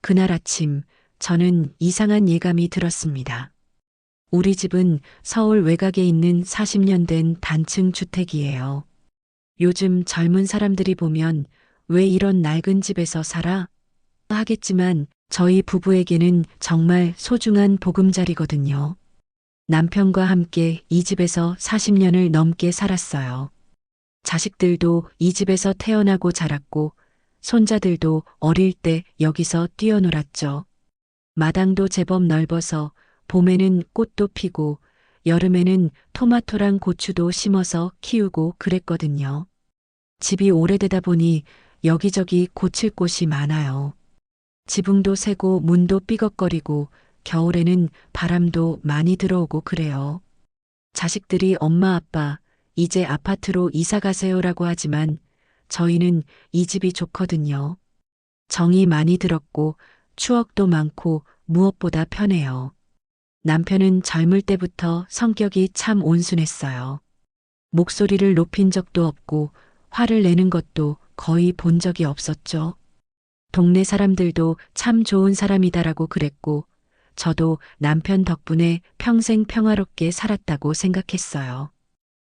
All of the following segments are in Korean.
그날 아침 저는 이상한 예감이 들었습니다. 우리 집은 서울 외곽에 있는 40년 된 단층 주택이에요. 요즘 젊은 사람들이 보면 왜 이런 낡은 집에서 살아? 하겠지만 저희 부부에게는 정말 소중한 보금자리거든요. 남편과 함께 이 집에서 40년을 넘게 살았어요. 자식들도 이 집에서 태어나고 자랐고 손자들도 어릴 때 여기서 뛰어놀았죠. 마당도 제법 넓어서 봄에는 꽃도 피고 여름에는 토마토랑 고추도 심어서 키우고 그랬거든요. 집이 오래되다 보니 여기저기 고칠 곳이 많아요. 지붕도 새고 문도 삐걱거리고 겨울에는 바람도 많이 들어오고 그래요. 자식들이 엄마 아빠 이제 아파트로 이사 가세요라고 하지만 저희는 이 집이 좋거든요. 정이 많이 들었고 추억도 많고 무엇보다 편해요. 남편은 젊을 때부터 성격이 참 온순했어요. 목소리를 높인 적도 없고 화를 내는 것도 거의 본 적이 없었죠. 동네 사람들도 참 좋은 사람이다라고 그랬고 저도 남편 덕분에 평생 평화롭게 살았다고 생각했어요.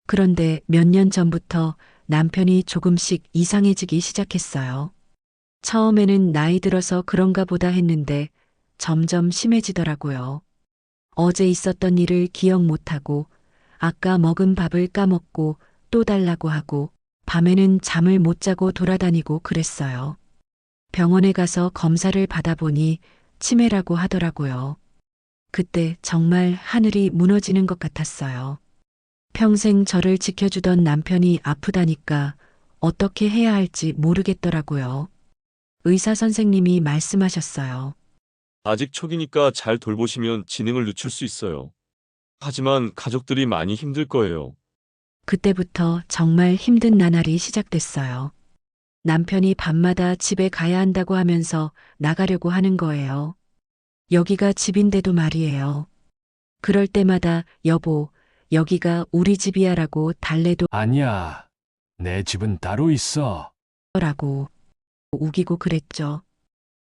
그런데 몇 년 전부터 남편이 조금씩 이상해지기 시작했어요. 처음에는 나이 들어서 그런가 보다 했는데 점점 심해지더라고요. 어제 있었던 일을 기억 못하고 아까 먹은 밥을 까먹고 또 달라고 하고 밤에는 잠을 못 자고 돌아다니고 그랬어요. 병원에 가서 검사를 받아보니 치매라고 하더라고요. 그때 정말 하늘이 무너지는 것 같았어요. 평생 저를 지켜주던 남편이 아프다니까 어떻게 해야 할지 모르겠더라고요. 의사 선생님이 말씀하셨어요. 아직 초기니까 잘 돌보시면 지능을 늦출 수 있어요. 하지만 가족들이 많이 힘들 거예요. 그때부터 정말 힘든 나날이 시작됐어요. 남편이 밤마다 집에 가야 한다고 하면서 나가려고 하는 거예요. 여기가 집인데도 말이에요. 그럴 때마다 여보, 여기가 우리 집이야 라고 달래도 아니야. 내 집은 따로 있어. 라고 우기고 그랬죠.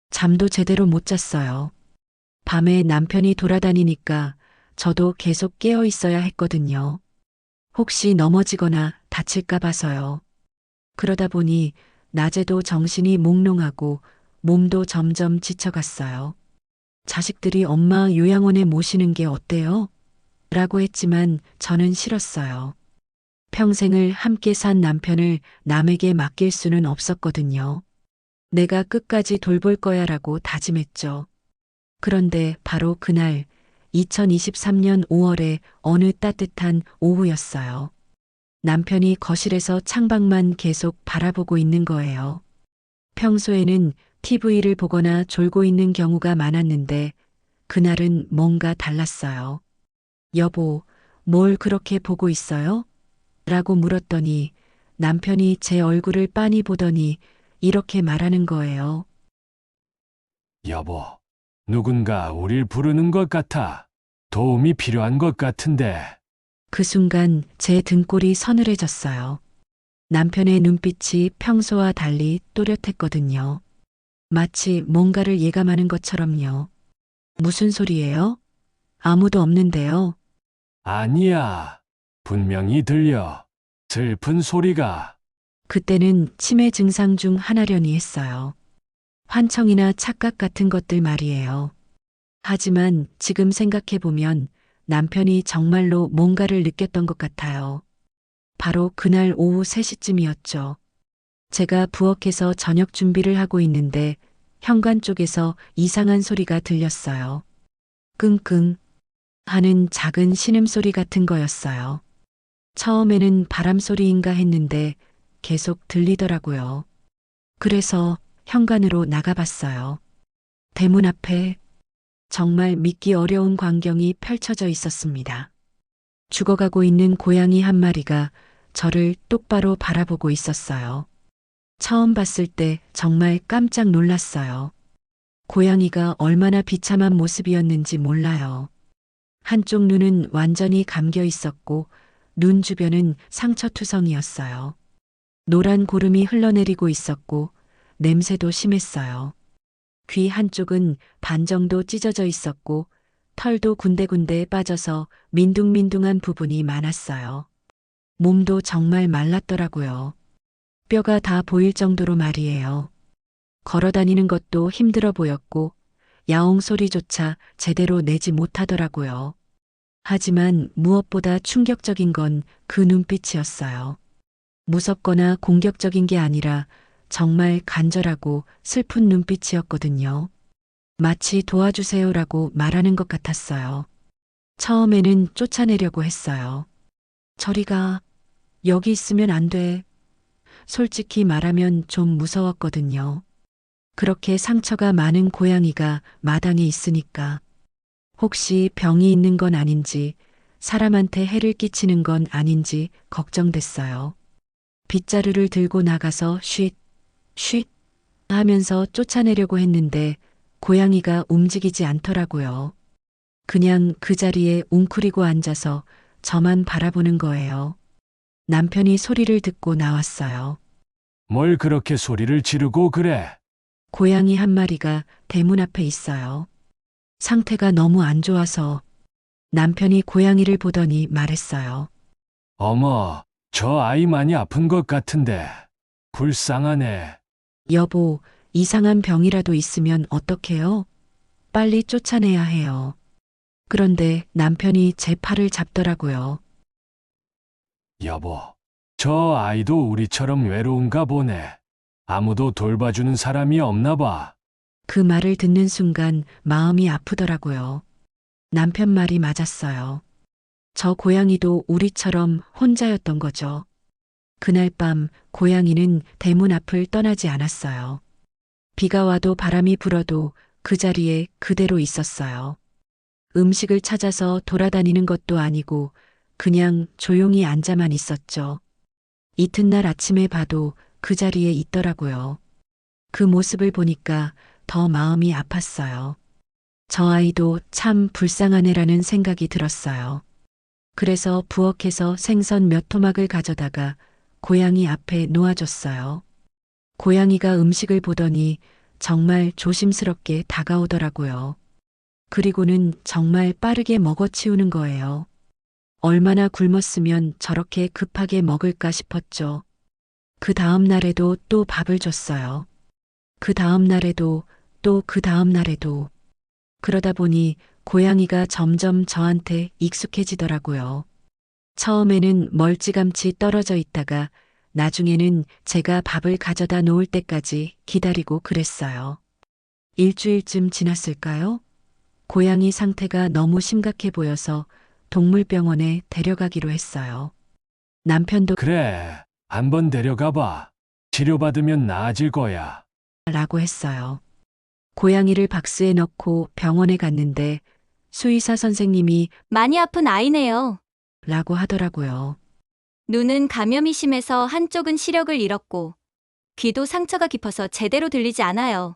잠도 제대로 못 잤어요. 밤에 남편이 돌아다니니까 저도 계속 깨어 있어야 했거든요. 혹시 넘어지거나 다칠까 봐서요. 그러다 보니 낮에도 정신이 몽롱하고 몸도 점점 지쳐갔어요. 자식들이 엄마 요양원에 모시는 게 어때요? 라고 했지만 저는 싫었어요. 평생을 함께 산 남편을 남에게 맡길 수는 없었거든요. 내가 끝까지 돌볼 거야 라고 다짐했죠. 그런데 바로 그날 2023년 5월에 어느 따뜻한 오후였어요. 남편이 거실에서 창밖만 계속 바라보고 있는 거예요. 평소에는 TV를 보거나 졸고 있는 경우가 많았는데 그날은 뭔가 달랐어요. 여보, 뭘 그렇게 보고 있어요? 라고 물었더니 남편이 제 얼굴을 빤히 보더니 이렇게 말하는 거예요. 여보, 누군가 우릴 부르는 것 같아. 도움이 필요한 것 같은데. 그 순간 제 등골이 서늘해졌어요. 남편의 눈빛이 평소와 달리 또렷했거든요. 마치 뭔가를 예감하는 것처럼요. 무슨 소리예요? 아무도 없는데요. 아니야. 분명히 들려. 슬픈 소리가. 그때는 치매 증상 중 하나려니 했어요. 환청이나 착각 같은 것들 말이에요. 하지만 지금 생각해보면 남편이 정말로 뭔가를 느꼈던 것 같아요. 바로 그날 오후 3시쯤이었죠. 제가 부엌에서 저녁 준비를 하고 있는데 현관 쪽에서 이상한 소리가 들렸어요. 끙끙 하는 작은 신음소리 같은 거였어요. 처음에는 바람 소리인가 했는데 계속 들리더라고요. 그래서 현관으로 나가봤어요. 대문 앞에 정말 믿기 어려운 광경이 펼쳐져 있었습니다. 죽어가고 있는 고양이 한 마리가 저를 똑바로 바라보고 있었어요. 처음 봤을 때 정말 깜짝 놀랐어요. 고양이가 얼마나 비참한 모습이었는지 몰라요. 한쪽 눈은 완전히 감겨 있었고 눈 주변은 상처투성이었어요. 노란 고름이 흘러내리고 있었고 냄새도 심했어요. 귀 한쪽은 반 정도 찢어져 있었고 털도 군데군데 빠져서 민둥민둥한 부분이 많았어요. 몸도 정말 말랐더라고요. 뼈가 다 보일 정도로 말이에요. 걸어 다니는 것도 힘들어 보였고 야옹 소리조차 제대로 내지 못하더라고요. 하지만 무엇보다 충격적인 건 그 눈빛이었어요. 무섭거나 공격적인 게 아니라 정말 간절하고 슬픈 눈빛이었거든요. 마치 도와주세요라고 말하는 것 같았어요. 처음에는 쫓아내려고 했어요. 저리 가. 여기 있으면 안 돼. 솔직히 말하면 좀 무서웠거든요. 그렇게 상처가 많은 고양이가 마당에 있으니까. 혹시 병이 있는 건 아닌지, 사람한테 해를 끼치는 건 아닌지 걱정됐어요. 빗자루를 들고 나가서 쉿, 쉿 하면서 쫓아내려고 했는데 고양이가 움직이지 않더라고요. 그냥 그 자리에 웅크리고 앉아서 저만 바라보는 거예요. 남편이 소리를 듣고 나왔어요. 뭘 그렇게 소리를 지르고 그래? 고양이 한 마리가 대문 앞에 있어요. 상태가 너무 안 좋아서 남편이 고양이를 보더니 말했어요. 어머, 저 아이 많이 아픈 것 같은데. 불쌍하네. 여보, 이상한 병이라도 있으면 어떡해요? 빨리 쫓아내야 해요. 그런데 남편이 제 팔을 잡더라고요. 여보, 저 아이도 우리처럼 외로운가 보네. 아무도 돌봐주는 사람이 없나 봐. 그 말을 듣는 순간 마음이 아프더라고요. 남편 말이 맞았어요. 저 고양이도 우리처럼 혼자였던 거죠. 그날 밤 고양이는 대문 앞을 떠나지 않았어요. 비가 와도 바람이 불어도 그 자리에 그대로 있었어요. 음식을 찾아서 돌아다니는 것도 아니고 그냥 조용히 앉아만 있었죠. 이튿날 아침에 봐도 그 자리에 있더라고요. 그 모습을 보니까 더 마음이 아팠어요. 저 아이도 참 불쌍한 애라는 생각이 들었어요. 그래서 부엌에서 생선 몇 토막을 가져다가 고양이 앞에 놓아줬어요. 고양이가 음식을 보더니 정말 조심스럽게 다가오더라고요. 그리고는 정말 빠르게 먹어치우는 거예요. 얼마나 굶었으면 저렇게 급하게 먹을까 싶었죠. 그 다음 날에도 또 밥을 줬어요. 그 다음 날에도 또 그 다음 날에도. 그러다 보니 고양이가 점점 저한테 익숙해지더라고요. 처음에는 멀찌감치 떨어져 있다가 나중에는 제가 밥을 가져다 놓을 때까지 기다리고 그랬어요. 일주일쯤 지났을까요? 고양이 상태가 너무 심각해 보여서 동물병원에 데려가기로 했어요. 남편도 그래, 한번 데려가 봐. 치료받으면 나아질 거야. 라고 했어요. 고양이를 박스에 넣고 병원에 갔는데 수의사 선생님이 많이 아픈 아이네요. 라고 하더라고요. 눈은 감염이 심해서 한쪽은 시력을 잃었고, 귀도 상처가 깊어서 제대로 들리지 않아요.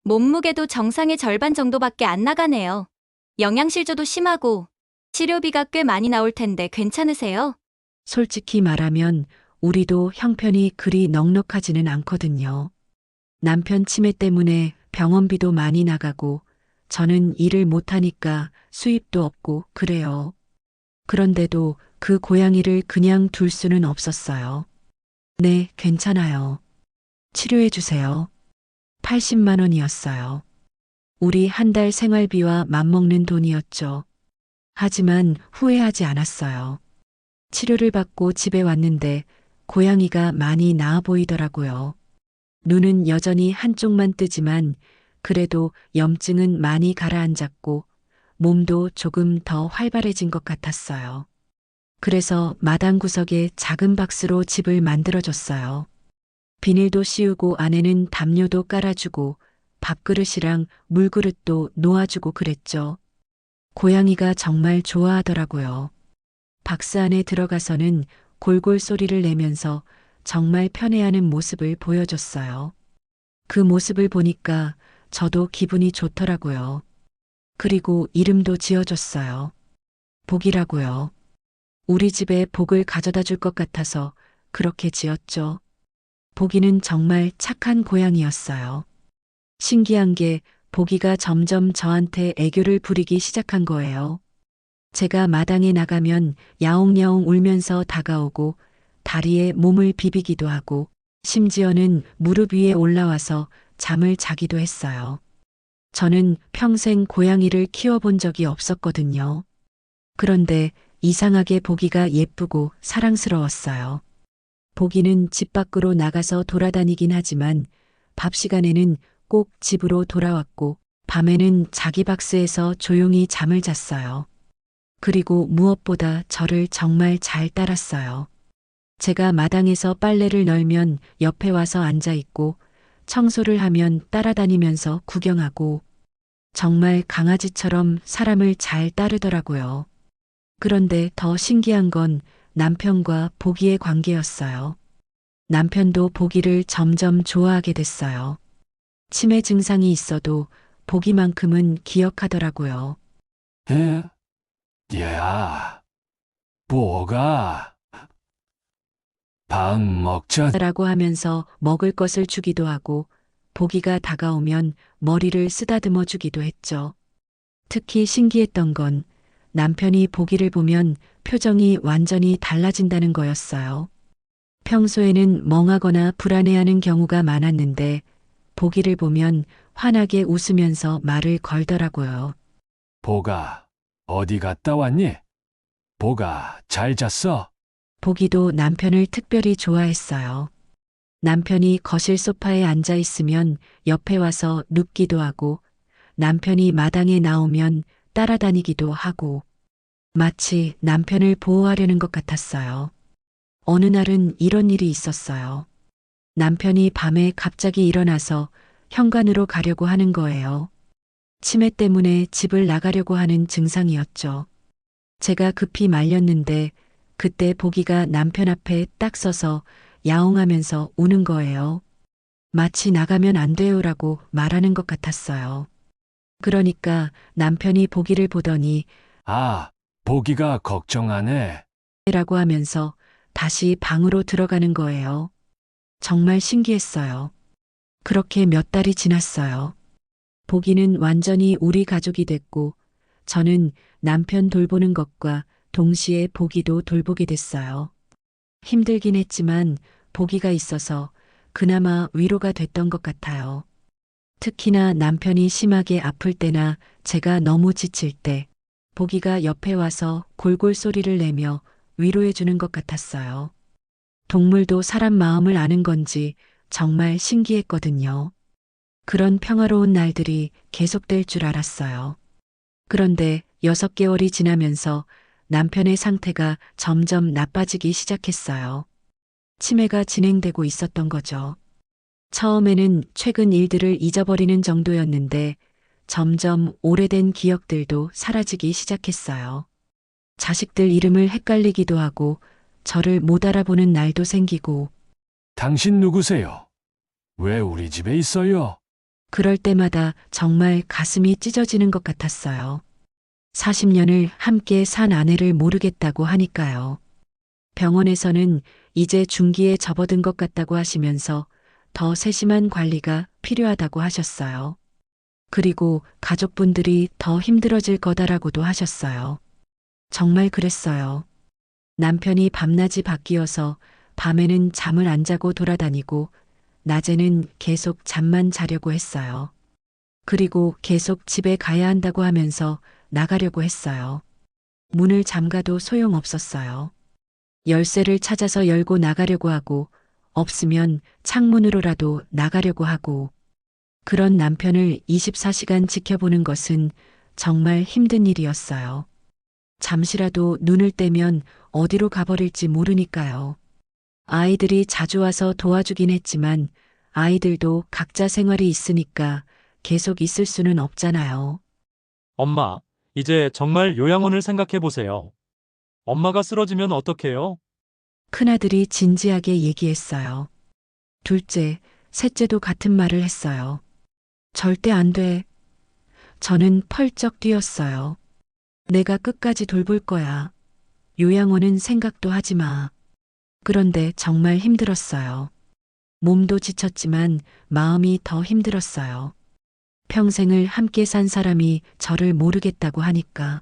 몸무게도 정상의 절반 정도밖에 안 나가네요. 영양실조도 심하고, 치료비가 꽤 많이 나올 텐데 괜찮으세요? 솔직히 말하면 우리도 형편이 그리 넉넉하지는 않거든요. 남편 치매 때문에 병원비도 많이 나가고 저는 일을 못하니까 수입도 없고 그래요. 그런데도 그 고양이를 그냥 둘 수는 없었어요. 네, 괜찮아요. 치료해 주세요. 80만 원이었어요. 우리 한 달 생활비와 맞먹는 돈이었죠. 하지만 후회하지 않았어요. 치료를 받고 집에 왔는데 고양이가 많이 나아 보이더라고요. 눈은 여전히 한쪽만 뜨지만 그래도 염증은 많이 가라앉았고 몸도 조금 더 활발해진 것 같았어요. 그래서 마당 구석에 작은 박스로 집을 만들어줬어요. 비닐도 씌우고 안에는 담요도 깔아주고 밥그릇이랑 물그릇도 놓아주고 그랬죠. 고양이가 정말 좋아하더라고요. 박스 안에 들어가서는 골골 소리를 내면서 정말 편해하는 모습을 보여줬어요. 그 모습을 보니까 저도 기분이 좋더라고요. 그리고 이름도 지어줬어요. 복이라고요. 우리 집에 복을 가져다 줄 것 같아서 그렇게 지었죠. 복이는 정말 착한 고양이였어요. 신기한 게 보기가 점점 저한테 애교를 부리기 시작한 거예요. 제가 마당에 나가면 야옹야옹 울면서 다가오고 다리에 몸을 비비기도 하고 심지어는 무릎 위에 올라와서 잠을 자기도 했어요. 저는 평생 고양이를 키워본 적이 없었거든요. 그런데 이상하게 보기가 예쁘고 사랑스러웠어요. 보기는 집 밖으로 나가서 돌아다니긴 하지만 밥 시간에는 꼭 집으로 돌아왔고 밤에는 자기 박스에서 조용히 잠을 잤어요. 그리고 무엇보다 저를 정말 잘 따랐어요. 제가 마당에서 빨래를 널면 옆에 와서 앉아 있고 청소를 하면 따라다니면서 구경하고 정말 강아지처럼 사람을 잘 따르더라고요. 그런데 더 신기한 건 남편과 보기의 관계였어요. 남편도 보기를 점점 좋아하게 됐어요. 치매 증상이 있어도 보기만큼은 기억하더라고요. 에? 야, 뭐가? 밥 먹자. 라고 하면서 먹을 것을 주기도 하고 보기가 다가오면 머리를 쓰다듬어 주기도 했죠. 특히 신기했던 건 남편이 보기를 보면 표정이 완전히 달라진다는 거였어요. 평소에는 멍하거나 불안해하는 경우가 많았는데 보기를 보면 환하게 웃으면서 말을 걸더라고요. 보가, 어디 갔다 왔니? 보가, 잘 잤어? 보기도 남편을 특별히 좋아했어요. 남편이 거실 소파에 앉아 있으면 옆에 와서 눕기도 하고 남편이 마당에 나오면 따라다니기도 하고 마치 남편을 보호하려는 것 같았어요. 어느 날은 이런 일이 있었어요. 남편이 밤에 갑자기 일어나서 현관으로 가려고 하는 거예요. 치매 때문에 집을 나가려고 하는 증상이었죠. 제가 급히 말렸는데 그때 보기가 남편 앞에 딱 서서 야옹하면서 우는 거예요. 마치 나가면 안 돼요라고 말하는 것 같았어요. 그러니까 남편이 보기를 보더니 아, 보기가 걱정하네. 라고 하면서 다시 방으로 들어가는 거예요. 정말 신기했어요. 그렇게 몇 달이 지났어요. 보기는 완전히 우리 가족이 됐고 저는 남편 돌보는 것과 동시에 보기도 돌보게 됐어요. 힘들긴 했지만 보기가 있어서 그나마 위로가 됐던 것 같아요. 특히나 남편이 심하게 아플 때나 제가 너무 지칠 때 보기가 옆에 와서 골골 소리를 내며 위로해 주는 것 같았어요. 동물도 사람 마음을 아는 건지 정말 신기했거든요. 그런 평화로운 날들이 계속될 줄 알았어요. 그런데 6개월이 지나면서 남편의 상태가 점점 나빠지기 시작했어요. 치매가 진행되고 있었던 거죠. 처음에는 최근 일들을 잊어버리는 정도였는데 점점 오래된 기억들도 사라지기 시작했어요. 자식들 이름을 헷갈리기도 하고 저를 못 알아보는 날도 생기고 당신 누구세요? 왜 우리 집에 있어요? 그럴 때마다 정말 가슴이 찢어지는 것 같았어요. 40년을 함께 산 아내를 모르겠다고 하니까요. 병원에서는 이제 중기에 접어든 것 같다고 하시면서 더 세심한 관리가 필요하다고 하셨어요. 그리고 가족분들이 더 힘들어질 거다라고도 하셨어요. 정말 그랬어요. 남편이 밤낮이 바뀌어서 밤에는 잠을 안 자고 돌아다니고 낮에는 계속 잠만 자려고 했어요. 그리고 계속 집에 가야 한다고 하면서 나가려고 했어요. 문을 잠가도 소용없었어요. 열쇠를 찾아서 열고 나가려고 하고 없으면 창문으로라도 나가려고 하고 그런 남편을 24시간 지켜보는 것은 정말 힘든 일이었어요. 잠시라도 눈을 떼면 어디로 가버릴지 모르니까요. 아이들이 자주 와서 도와주긴 했지만 아이들도 각자 생활이 있으니까 계속 있을 수는 없잖아요. 엄마, 이제 정말 요양원을 생각해 보세요. 엄마가 쓰러지면 어떡해요? 큰아들이 진지하게 얘기했어요. 둘째, 셋째도 같은 말을 했어요. 절대 안 돼. 저는 펄쩍 뛰었어요. 내가 끝까지 돌볼 거야. 요양원은 생각도 하지 마. 그런데 정말 힘들었어요. 몸도 지쳤지만 마음이 더 힘들었어요. 평생을 함께 산 사람이 저를 모르겠다고 하니까.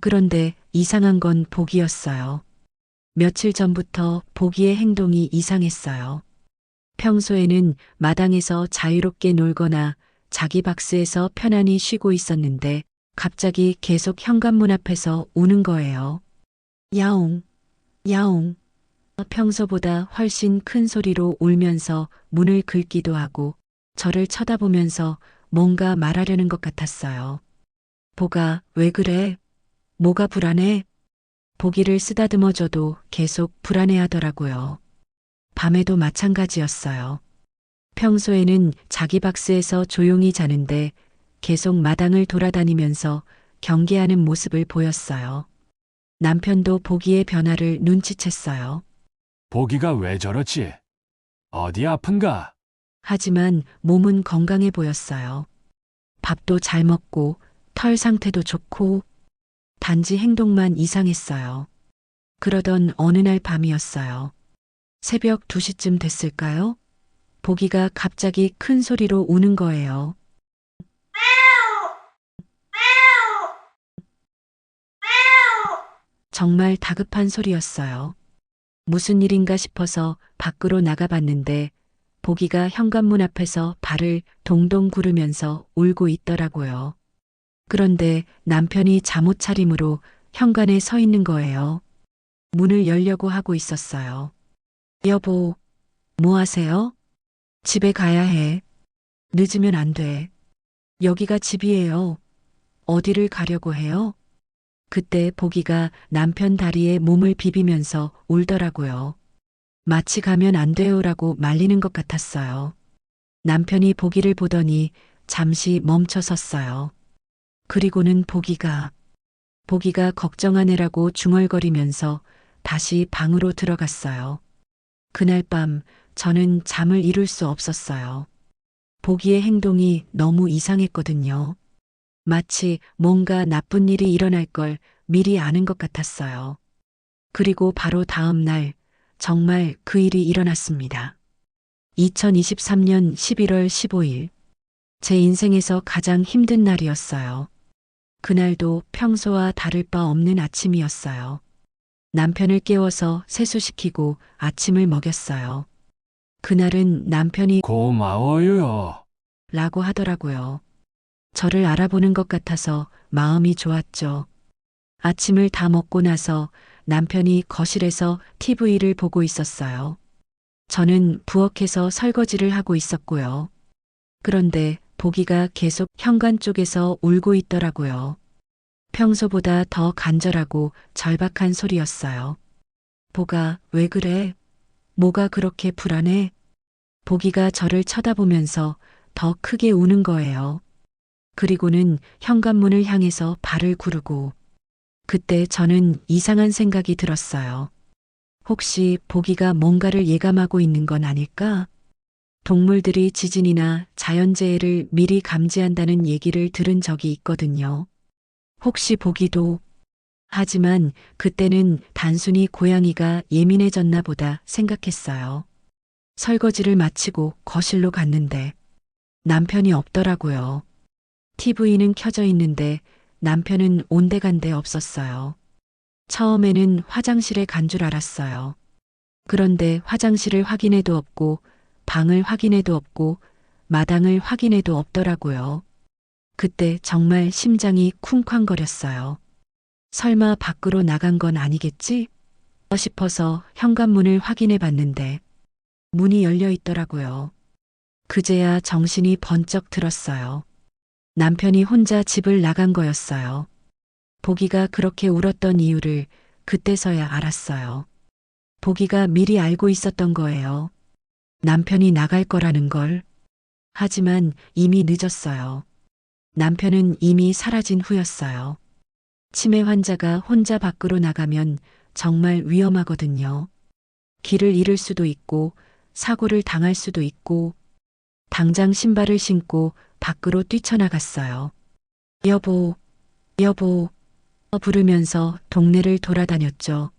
그런데 이상한 건 복이었어요. 며칠 전부터 복이의 행동이 이상했어요. 평소에는 마당에서 자유롭게 놀거나 자기 박스에서 편안히 쉬고 있었는데 갑자기 계속 현관문 앞에서 우는 거예요. 야옹, 야옹. 평소보다 훨씬 큰 소리로 울면서 문을 긁기도 하고 저를 쳐다보면서 뭔가 말하려는 것 같았어요. 복아, 왜 그래? 뭐가 불안해? 보기를 쓰다듬어줘도 계속 불안해하더라고요. 밤에도 마찬가지였어요. 평소에는 자기 박스에서 조용히 자는데 계속 마당을 돌아다니면서 경계하는 모습을 보였어요. 남편도 보기의 변화를 눈치챘어요. 보기가 왜 저렇지? 어디 아픈가? 하지만 몸은 건강해 보였어요. 밥도 잘 먹고 털 상태도 좋고 단지 행동만 이상했어요. 그러던 어느 날 밤이었어요. 새벽 2시쯤 됐을까요? 보기가 갑자기 큰 소리로 우는 거예요. 정말 다급한 소리였어요. 무슨 일인가 싶어서 밖으로 나가봤는데 보기가 현관문 앞에서 발을 동동 구르면서 울고 있더라고요. 그런데 남편이 잠옷 차림으로 현관에 서 있는 거예요. 문을 열려고 하고 있었어요. 여보, 뭐 하세요? 집에 가야 해. 늦으면 안 돼. 여기가 집이에요. 어디를 가려고 해요? 그때 보기가 남편 다리에 몸을 비비면서 울더라고요. 마치 가면 안 돼요라고 말리는 것 같았어요. 남편이 보기를 보더니 잠시 멈춰 섰어요. 그리고는 보기가 걱정하느라고 중얼거리면서 다시 방으로 들어갔어요. 그날 밤 저는 잠을 이룰 수 없었어요. 보기의 행동이 너무 이상했거든요. 마치 뭔가 나쁜 일이 일어날 걸 미리 아는 것 같았어요. 그리고 바로 다음 날 정말 그 일이 일어났습니다. 2023년 11월 15일. 제 인생에서 가장 힘든 날이었어요. 그날도 평소와 다를 바 없는 아침이었어요. 남편을 깨워서 세수시키고 아침을 먹였어요. 그날은 남편이 고마워요. 라고 하더라고요. 저를 알아보는 것 같아서 마음이 좋았죠. 아침을 다 먹고 나서 남편이 거실에서 TV를 보고 있었어요. 저는 부엌에서 설거지를 하고 있었고요. 그런데 보기가 계속 현관 쪽에서 울고 있더라고요. 평소보다 더 간절하고 절박한 소리였어요. 보가, 왜 그래? 뭐가 그렇게 불안해? 보기가 저를 쳐다보면서 더 크게 우는 거예요. 그리고는 현관문을 향해서 발을 구르고 그때 저는 이상한 생각이 들었어요. 혹시 보기가 뭔가를 예감하고 있는 건 아닐까? 동물들이 지진이나 자연재해를 미리 감지한다는 얘기를 들은 적이 있거든요. 혹시 보기도. 하지만 그때는 단순히 고양이가 예민해졌나 보다 생각했어요. 설거지를 마치고 거실로 갔는데 남편이 없더라고요. TV는 켜져 있는데 남편은 온데간데 없었어요. 처음에는 화장실에 간 줄 알았어요. 그런데 화장실을 확인해도 없고 방을 확인해도 없고 마당을 확인해도 없더라고요. 그때 정말 심장이 쿵쾅거렸어요. 설마 밖으로 나간 건 아니겠지? 싶어서 현관문을 확인해 봤는데 문이 열려 있더라고요. 그제야 정신이 번쩍 들었어요. 남편이 혼자 집을 나간 거였어요. 보기가 그렇게 울었던 이유를 그때서야 알았어요. 보기가 미리 알고 있었던 거예요. 남편이 나갈 거라는 걸. 하지만 이미 늦었어요. 남편은 이미 사라진 후였어요. 치매 환자가 혼자 밖으로 나가면 정말 위험하거든요. 길을 잃을 수도 있고 사고를 당할 수도 있고 당장 신발을 신고 밖으로 뛰쳐나갔어요. 여보, 여보 부르면서 동네를 돌아다녔죠.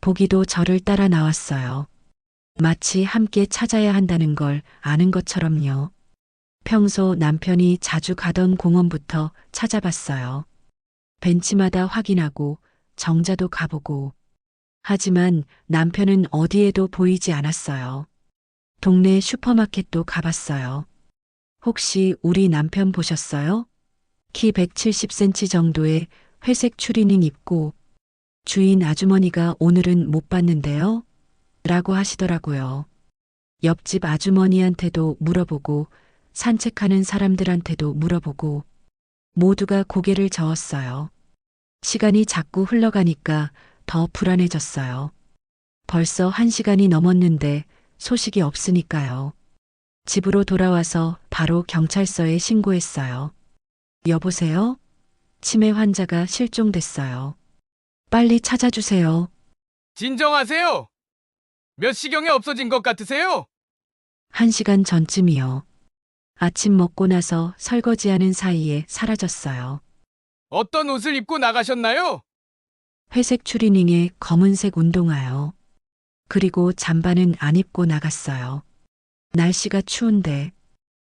보기도 저를 따라 나왔어요. 마치 함께 찾아야 한다는 걸 아는 것처럼요. 평소 남편이 자주 가던 공원부터 찾아봤어요. 벤치마다 확인하고 정자도 가보고. 하지만 남편은 어디에도 보이지 않았어요. 동네 슈퍼마켓도 가봤어요. 혹시 우리 남편 보셨어요? 키 170cm 정도의 회색 추리닝 입고 주인 아주머니가 오늘은 못 봤는데요? 라고 하시더라고요. 옆집 아주머니한테도 물어보고 산책하는 사람들한테도 물어보고 모두가 고개를 저었어요. 시간이 자꾸 흘러가니까 더 불안해졌어요. 벌써 1시간이 넘었는데 소식이 없으니까요. 집으로 돌아와서 바로 경찰서에 신고했어요. 여보세요? 치매 환자가 실종됐어요. 빨리 찾아주세요. 진정하세요. 몇 시경에 없어진 것 같으세요? 1시간 전쯤이요. 아침 먹고 나서 설거지하는 사이에 사라졌어요. 어떤 옷을 입고 나가셨나요? 회색 추리닝에 검은색 운동화요. 그리고 잠바는 안 입고 나갔어요. 날씨가 추운데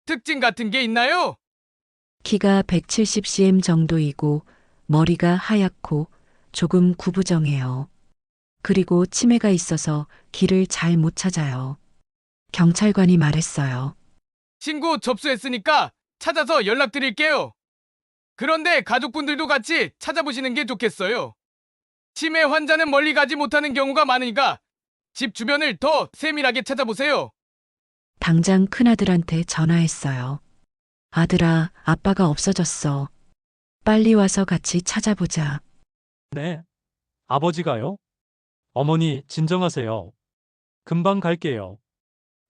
특징 같은 게 있나요? 키가 170cm 정도이고 머리가 하얗고 조금 구부정해요. 그리고 치매가 있어서 길을 잘 못 찾아요. 경찰관이 말했어요. 신고 접수했으니까 찾아서 연락드릴게요. 그런데 가족분들도 같이 찾아보시는 게 좋겠어요. 치매 환자는 멀리 가지 못하는 경우가 많으니까 집 주변을 더 세밀하게 찾아보세요. 당장 큰아들한테 전화했어요. 아들아, 아빠가 없어졌어. 빨리 와서 같이 찾아보자. 네. 아버지가요? 어머니, 진정하세요. 금방 갈게요.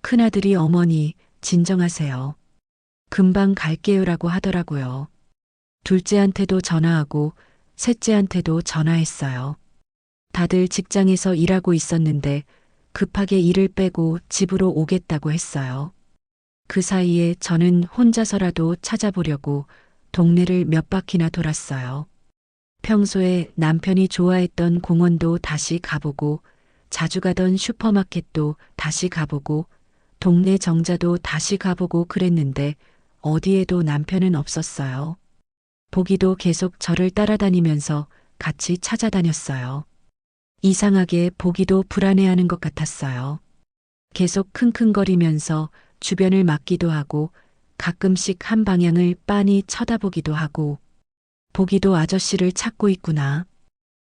큰아들이 어머니, 진정하세요. 금방 갈게요라고 하더라고요. 둘째한테도 전화하고 셋째한테도 전화했어요. 다들 직장에서 일하고 있었는데 급하게 일을 빼고 집으로 오겠다고 했어요. 그 사이에 저는 혼자서라도 찾아보려고 동네를 몇 바퀴나 돌았어요. 평소에 남편이 좋아했던 공원도 다시 가보고 자주 가던 슈퍼마켓도 다시 가보고 동네 정자도 다시 가보고 그랬는데 어디에도 남편은 없었어요. 보기도 계속 저를 따라다니면서 같이 찾아다녔어요. 이상하게 보기도 불안해하는 것 같았어요. 계속 킁킁거리면서 주변을 막기도 하고 가끔씩 한 방향을 빤히 쳐다보기도 하고 보기도 아저씨를 찾고 있구나.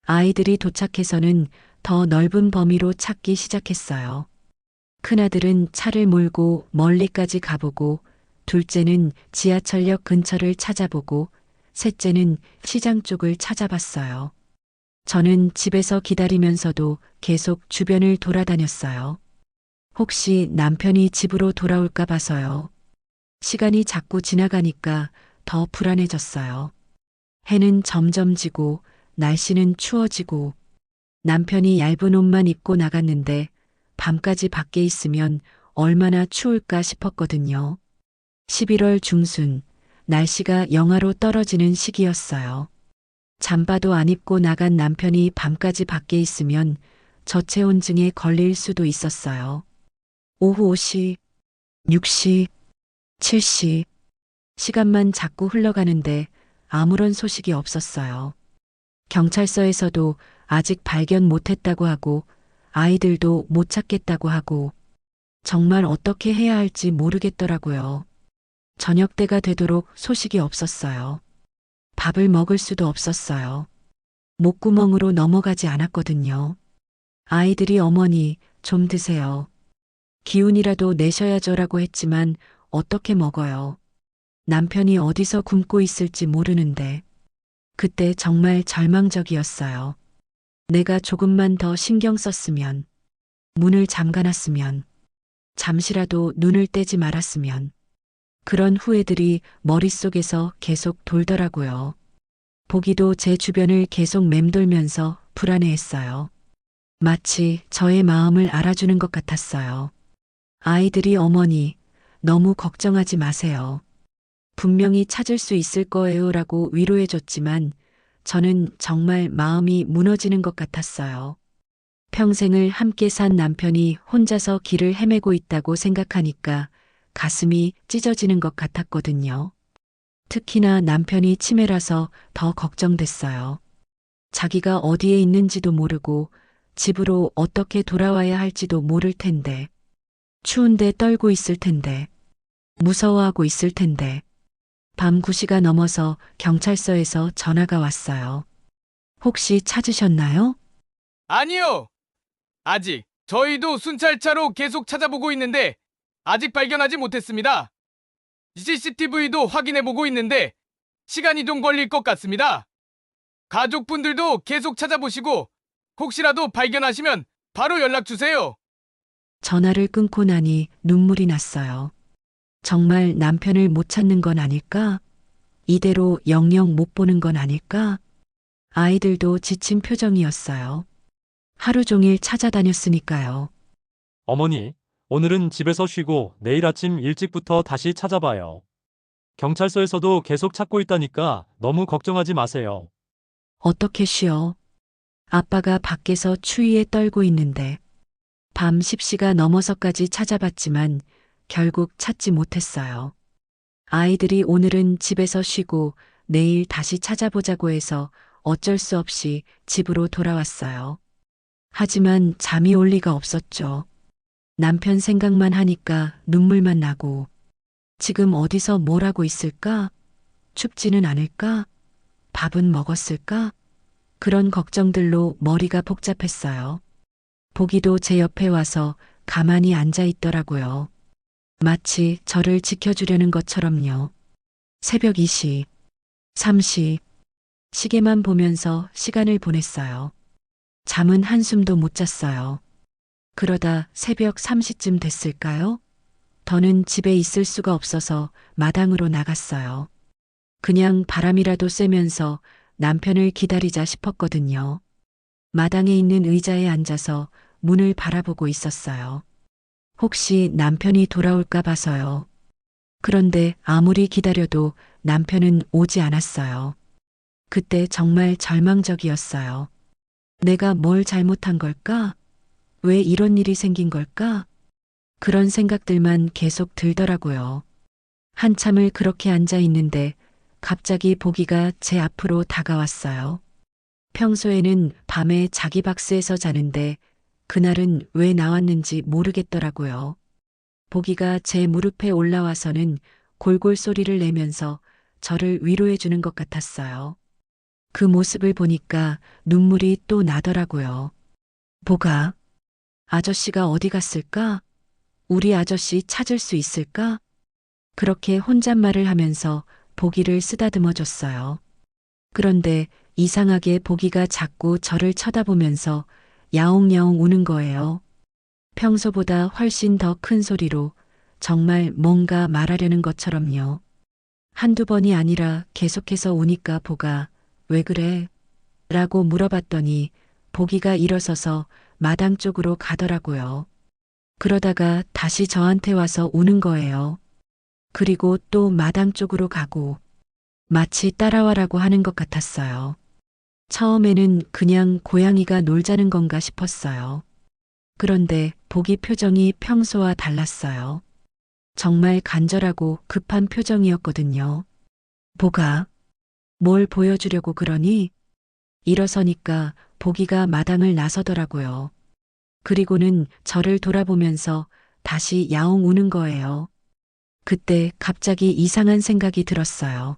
아이들이 도착해서는 더 넓은 범위로 찾기 시작했어요. 큰아들은 차를 몰고 멀리까지 가보고 둘째는 지하철역 근처를 찾아보고 셋째는 시장 쪽을 찾아봤어요. 저는 집에서 기다리면서도 계속 주변을 돌아다녔어요. 혹시 남편이 집으로 돌아올까 봐서요. 시간이 자꾸 지나가니까 더 불안해졌어요. 해는 점점 지고 날씨는 추워지고 남편이 얇은 옷만 입고 나갔는데 밤까지 밖에 있으면 얼마나 추울까 싶었거든요. 11월 중순, 날씨가 영하로 떨어지는 시기였어요. 잠바도 안 입고 나간 남편이 밤까지 밖에 있으면 저체온증에 걸릴 수도 있었어요. 오후 5시, 6시, 7시, 시간만 자꾸 흘러가는데 아무런 소식이 없었어요. 경찰서에서도 아직 발견 못했다고 하고 아이들도 못 찾겠다고 하고 정말 어떻게 해야 할지 모르겠더라고요. 저녁 때가 되도록 소식이 없었어요. 밥을 먹을 수도 없었어요. 목구멍으로 넘어가지 않았거든요. 아이들이 어머니 좀 드세요. 기운이라도 내셔야죠라고 했지만 어떻게 먹어요. 남편이 어디서 굶고 있을지 모르는데 그때 정말 절망적이었어요. 내가 조금만 더 신경 썼으면, 문을 잠가놨으면, 잠시라도 눈을 떼지 말았으면, 그런 후회들이 머릿속에서 계속 돌더라고요. 보기도 제 주변을 계속 맴돌면서 불안해했어요. 마치 저의 마음을 알아주는 것 같았어요. 아이들이 어머니, 너무 걱정하지 마세요. 분명히 찾을 수 있을 거예요라고 위로해줬지만 저는 정말 마음이 무너지는 것 같았어요. 평생을 함께 산 남편이 혼자서 길을 헤매고 있다고 생각하니까 가슴이 찢어지는 것 같았거든요. 특히나 남편이 치매라서 더 걱정됐어요. 자기가 어디에 있는지도 모르고 집으로 어떻게 돌아와야 할지도 모를 텐데, 추운데 떨고 있을 텐데, 무서워하고 있을 텐데, 밤 9시가 넘어서 경찰서에서 전화가 왔어요. 혹시 찾으셨나요? 아니요. 아직. 저희도 순찰차로 계속 찾아보고 있는데 아직 발견하지 못했습니다. CCTV도 확인해보고 있는데 시간이 좀 걸릴 것 같습니다. 가족분들도 계속 찾아보시고 혹시라도 발견하시면 바로 연락 주세요. 전화를 끊고 나니 눈물이 났어요. 정말 남편을 못 찾는 건 아닐까? 이대로 영영 못 보는 건 아닐까? 아이들도 지친 표정이었어요. 하루 종일 찾아다녔으니까요. 어머니, 오늘은 집에서 쉬고 내일 아침 일찍부터 다시 찾아봐요. 경찰서에서도 계속 찾고 있다니까 너무 걱정하지 마세요. 어떻게 쉬어? 아빠가 밖에서 추위에 떨고 있는데 밤 10시가 넘어서까지 찾아봤지만 결국 찾지 못했어요. 아이들이 오늘은 집에서 쉬고 내일 다시 찾아보자고 해서 어쩔 수 없이 집으로 돌아왔어요. 하지만 잠이 올 리가 없었죠. 남편 생각만 하니까 눈물만 나고 지금 어디서 뭘 하고 있을까? 춥지는 않을까? 밥은 먹었을까? 그런 걱정들로 머리가 복잡했어요. 보기도 제 옆에 와서 가만히 앉아 있더라고요. 마치 저를 지켜주려는 것처럼요. 새벽 2시, 3시, 시계만 보면서 시간을 보냈어요. 잠은 한숨도 못 잤어요. 그러다 새벽 3시쯤 됐을까요? 더는 집에 있을 수가 없어서 마당으로 나갔어요. 그냥 바람이라도 쐬면서 남편을 기다리자 싶었거든요. 마당에 있는 의자에 앉아서 문을 바라보고 있었어요. 혹시 남편이 돌아올까 봐서요. 그런데 아무리 기다려도 남편은 오지 않았어요. 그때 정말 절망적이었어요. 내가 뭘 잘못한 걸까? 왜 이런 일이 생긴 걸까? 그런 생각들만 계속 들더라고요. 한참을 그렇게 앉아 있는데 갑자기 보기가 제 앞으로 다가왔어요. 평소에는 밤에 자기 박스에서 자는데 그날은 왜 나왔는지 모르겠더라고요. 보기가 제 무릎에 올라와서는 골골 소리를 내면서 저를 위로해 주는 것 같았어요. 그 모습을 보니까 눈물이 또 나더라고요. 보가, 아저씨가 어디 갔을까? 우리 아저씨 찾을 수 있을까? 그렇게 혼잣말을 하면서 보기를 쓰다듬어 줬어요. 그런데 이상하게 보기가 자꾸 저를 쳐다보면서 야옹야옹 우는 거예요. 평소보다 훨씬 더 큰 소리로 정말 뭔가 말하려는 것처럼요. 한두 번이 아니라 계속해서 우니까 보가 왜 그래? 라고 물어봤더니 보기가 일어서서 마당 쪽으로 가더라고요. 그러다가 다시 저한테 와서 우는 거예요. 그리고 또 마당 쪽으로 가고 마치 따라와라고 하는 것 같았어요. 처음에는 그냥 고양이가 놀자는 건가 싶었어요. 그런데 보기 표정이 평소와 달랐어요. 정말 간절하고 급한 표정이었거든요. 보가, 뭘 보여주려고 그러니? 일어서니까 보기가 마당을 나서더라고요. 그리고는 저를 돌아보면서 다시 야옹 우는 거예요. 그때 갑자기 이상한 생각이 들었어요.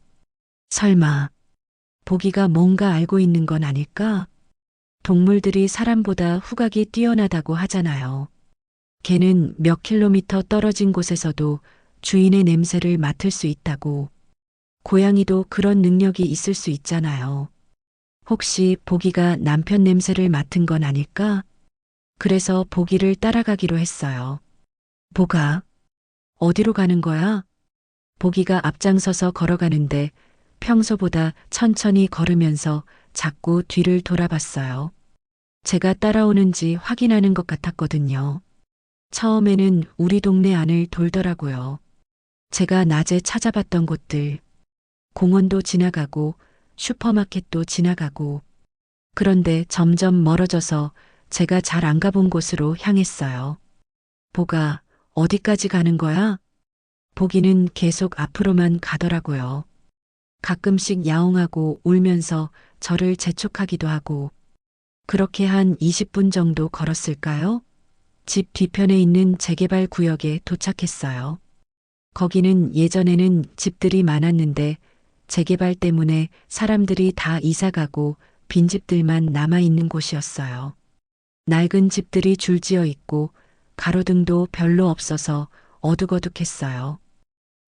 설마 보기가 뭔가 알고 있는 건 아닐까? 동물들이 사람보다 후각이 뛰어나다고 하잖아요. 개는 몇 킬로미터 떨어진 곳에서도 주인의 냄새를 맡을 수 있다고. 고양이도 그런 능력이 있을 수 있잖아요. 혹시 보기가 남편 냄새를 맡은 건 아닐까? 그래서 보기를 따라가기로 했어요. 보가, 어디로 가는 거야? 보기가 앞장서서 걸어가는데 평소보다 천천히 걸으면서 자꾸 뒤를 돌아봤어요. 제가 따라오는지 확인하는 것 같았거든요. 처음에는 우리 동네 안을 돌더라고요. 제가 낮에 찾아봤던 곳들, 공원도 지나가고 슈퍼마켓도 지나가고, 그런데 점점 멀어져서 제가 잘 안 가본 곳으로 향했어요. 보가, 어디까지 가는 거야? 보기는 계속 앞으로만 가더라고요. 가끔씩 야옹하고 울면서 저를 재촉하기도 하고, 그렇게 한 20분 정도 걸었을까요? 집 뒤편에 있는 재개발 구역에 도착했어요. 거기는 예전에는 집들이 많았는데 재개발 때문에 사람들이 다 이사가고 빈집들만 남아있는 곳이었어요. 낡은 집들이 줄지어 있고 가로등도 별로 없어서 어둑어둑했어요.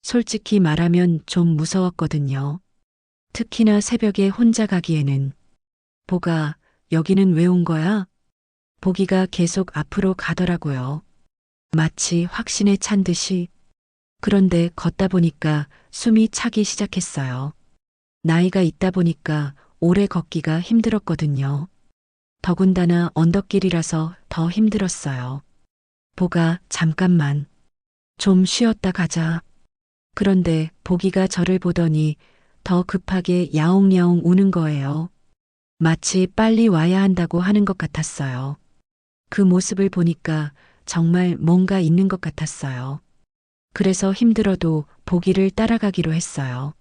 솔직히 말하면 좀 무서웠거든요. 특히나 새벽에 혼자 가기에는. 보가, 여기는 왜 온 거야? 보기가 계속 앞으로 가더라고요. 마치 확신에 찬 듯이. 그런데 걷다 보니까 숨이 차기 시작했어요. 나이가 있다 보니까 오래 걷기가 힘들었거든요. 더군다나 언덕길이라서 더 힘들었어요. 보가, 잠깐만. 좀 쉬었다 가자. 그런데 보기가 저를 보더니 더 급하게 야옹야옹 우는 거예요. 마치 빨리 와야 한다고 하는 것 같았어요. 그 모습을 보니까 정말 뭔가 있는 것 같았어요. 그래서 힘들어도 보기를 따라가기로 했어요.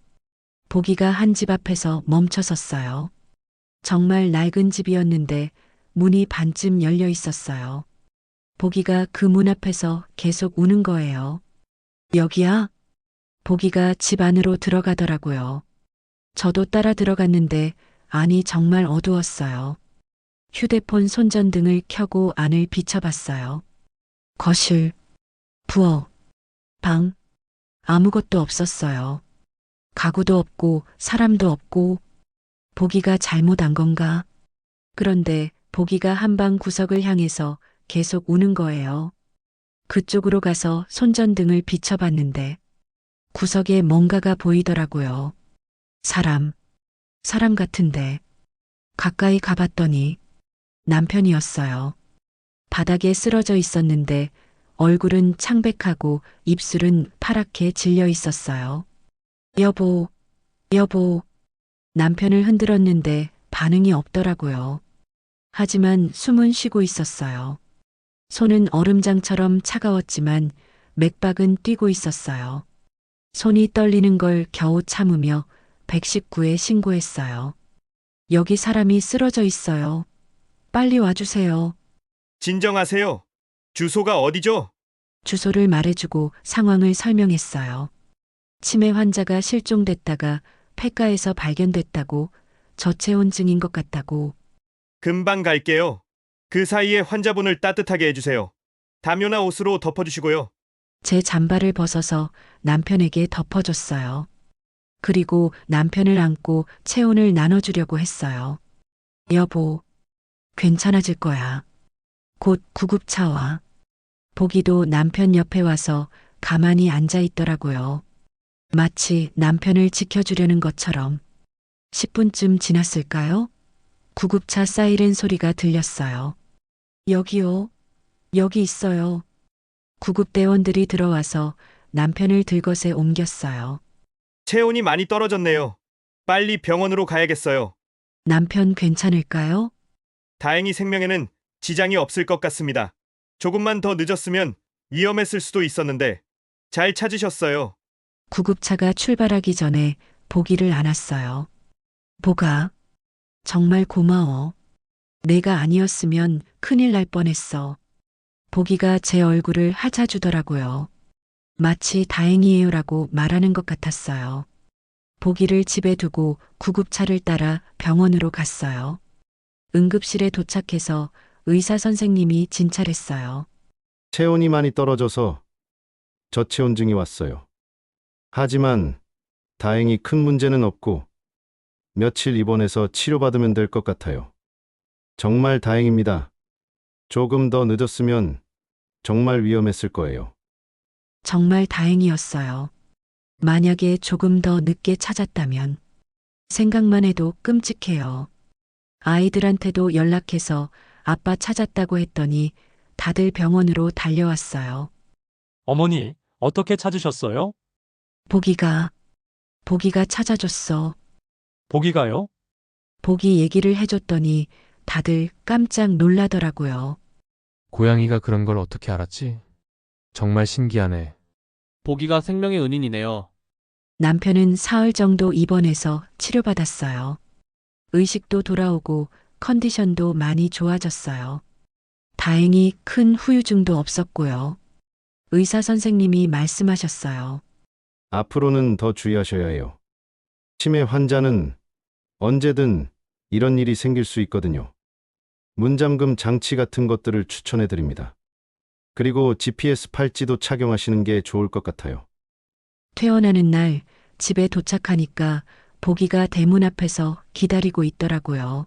보기가 한 집 앞에서 멈춰섰어요. 정말 낡은 집이었는데 문이 반쯤 열려 있었어요. 보기가 그 문 앞에서 계속 우는 거예요. 여기야? 보기가 집 안으로 들어가더라고요. 저도 따라 들어갔는데 안이 정말 어두웠어요. 휴대폰 손전등을 켜고 안을 비춰봤어요. 거실, 부엌, 방, 아무것도 없었어요. 가구도 없고 사람도 없고 보기가 잘못한 건가? 그런데 보기가 한방 구석을 향해서 계속 우는 거예요. 그쪽으로 가서 손전등을 비춰봤는데 구석에 뭔가가 보이더라고요. 사람 같은데 가까이 가봤더니 남편이었어요. 바닥에 쓰러져 있었는데 얼굴은 창백하고 입술은 파랗게 질려 있었어요. 여보, 여보. 남편을 흔들었는데 반응이 없더라고요. 하지만 숨은 쉬고 있었어요. 손은 얼음장처럼 차가웠지만 맥박은 뛰고 있었어요. 손이 떨리는 걸 겨우 참으며 119에 신고했어요. 여기 사람이 쓰러져 있어요. 빨리 와주세요. 진정하세요. 주소가 어디죠? 주소를 말해주고 상황을 설명했어요. 치매 환자가 실종됐다가 폐가에서 발견됐다고, 저체온증인 것 같다고. 금방 갈게요. 그 사이에 환자분을 따뜻하게 해주세요. 담요나 옷으로 덮어주시고요. 제 잠바를 벗어서 남편에게 덮어줬어요. 그리고 남편을 안고 체온을 나눠주려고 했어요. 여보, 괜찮아질 거야. 곧 구급차 와. 보기도 남편 옆에 와서 가만히 앉아 있더라고요. 마치 남편을 지켜주려는 것처럼. 10분쯤 지났을까요? 구급차 사이렌 소리가 들렸어요. 여기요. 여기 있어요. 구급대원들이 들어와서 남편을 들것에 옮겼어요. 체온이 많이 떨어졌네요. 빨리 병원으로 가야겠어요. 남편 괜찮을까요? 다행히 생명에는 지장이 없을 것 같습니다. 조금만 더 늦었으면 위험했을 수도 있었는데 잘 찾으셨어요. 구급차가 출발하기 전에 보기를 안았어요. 보가, 정말 고마워. 내가 아니었으면 큰일 날 뻔했어. 보기가 제 얼굴을 하자주더라고요. 마치 다행이에요라고 말하는 것 같았어요. 보기를 집에 두고 구급차를 따라 병원으로 갔어요. 응급실에 도착해서 의사 선생님이 진찰했어요. 체온이 많이 떨어져서 저체온증이 왔어요. 하지만 다행히 큰 문제는 없고 며칠 입원해서 치료받으면 될 것 같아요. 정말 다행입니다. 조금 더 늦었으면 정말 위험했을 거예요. 정말 다행이었어요. 만약에 조금 더 늦게 찾았다면 생각만 해도 끔찍해요. 아이들한테도 연락해서 아빠 찾았다고 했더니 다들 병원으로 달려왔어요. 어머니, 어떻게 찾으셨어요? 보기가 찾아줬어. 보기가요? 보기 얘기를 해줬더니 다들 깜짝 놀라더라고요. 고양이가 그런 걸 어떻게 알았지? 정말 신기하네. 보기가 생명의 은인이네요. 남편은 사흘 정도 입원해서 치료받았어요. 의식도 돌아오고 컨디션도 많이 좋아졌어요. 다행히 큰 후유증도 없었고요. 의사 선생님이 말씀하셨어요. 앞으로는 더 주의하셔야 해요. 치매 환자는 언제든 이런 일이 생길 수 있거든요. 문잠금 장치 같은 것들을 추천해 드립니다. 그리고 GPS 팔찌도 착용하시는 게 좋을 것 같아요. 퇴원하는 날 집에 도착하니까 보기가 대문 앞에서 기다리고 있더라고요.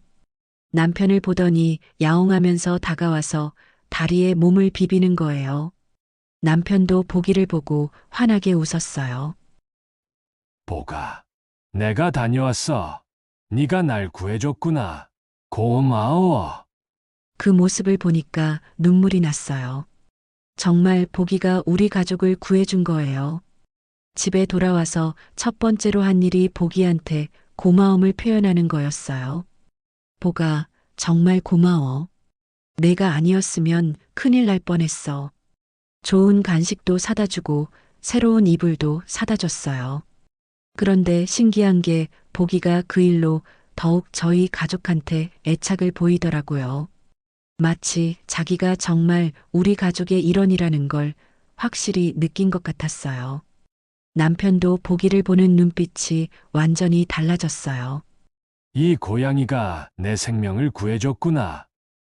남편을 보더니 야옹하면서 다가와서 다리에 몸을 비비는 거예요. 남편도 보기를 보고 환하게 웃었어요. 보가, 내가 다녀왔어. 네가 날 구해줬구나. 고마워. 그 모습을 보니까 눈물이 났어요. 정말 보기가 우리 가족을 구해준 거예요. 집에 돌아와서 첫 번째로 한 일이 보기한테 고마움을 표현하는 거였어요. 보가, 정말 고마워. 내가 아니었으면 큰일 날 뻔했어. 좋은 간식도 사다 주고 새로운 이불도 사다 줬어요. 그런데 신기한 게 보기가 그 일로 더욱 저희 가족한테 애착을 보이더라고요. 마치 자기가 정말 우리 가족의 일원이라는 걸 확실히 느낀 것 같았어요. 남편도 보기를 보는 눈빛이 완전히 달라졌어요. 이 고양이가 내 생명을 구해줬구나.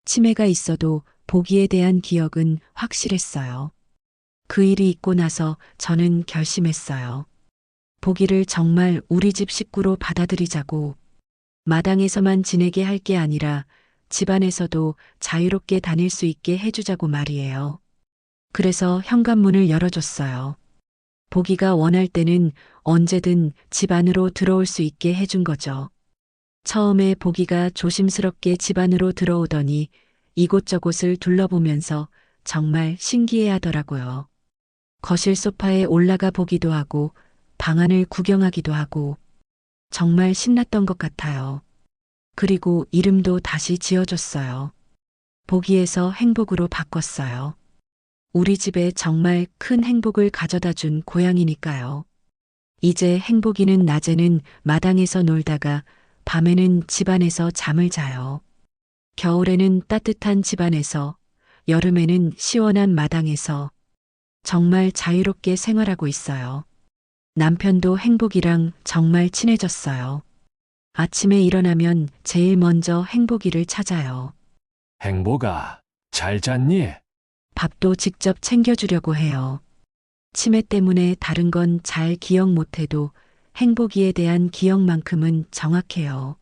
치매가 있어도 보기에 대한 기억은 확실했어요. 그 일이 있고 나서 저는 결심했어요. 보기를 정말 우리 집 식구로 받아들이자고. 마당에서만 지내게 할 게 아니라 집안에서도 자유롭게 다닐 수 있게 해주자고 말이에요. 그래서 현관문을 열어줬어요. 보기가 원할 때는 언제든 집 안으로 들어올 수 있게 해준 거죠. 처음에 보기가 조심스럽게 집 안으로 들어오더니 이곳저곳을 둘러보면서 정말 신기해 하더라고요. 거실 소파에 올라가 보기도 하고 방 안을 구경하기도 하고 정말 신났던 것 같아요. 그리고 이름도 다시 지어줬어요. 보기에서 행복으로 바꿨어요. 우리 집에 정말 큰 행복을 가져다 준 고양이니까요. 이제 행복이는 낮에는 마당에서 놀다가 밤에는 집안에서 잠을 자요. 겨울에는 따뜻한 집안에서, 여름에는 시원한 마당에서 정말 자유롭게 생활하고 있어요. 남편도 행복이랑 정말 친해졌어요. 아침에 일어나면 제일 먼저 행복이를 찾아요. 행복아, 잘 잤니? 밥도 직접 챙겨주려고 해요. 치매 때문에 다른 건 잘 기억 못해도 행복이에 대한 기억만큼은 정확해요.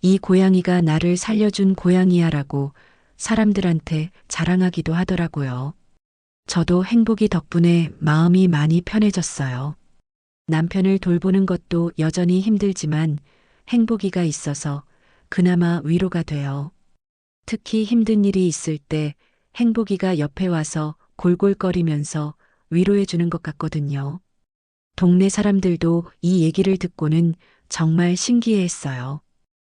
이 고양이가 나를 살려준 고양이야라고 사람들한테 자랑하기도 하더라고요. 저도 행복이 덕분에 마음이 많이 편해졌어요. 남편을 돌보는 것도 여전히 힘들지만 행복이가 있어서 그나마 위로가 돼요. 특히 힘든 일이 있을 때 행복이가 옆에 와서 골골거리면서 위로해 주는 것 같거든요. 동네 사람들도 이 얘기를 듣고는 정말 신기해했어요.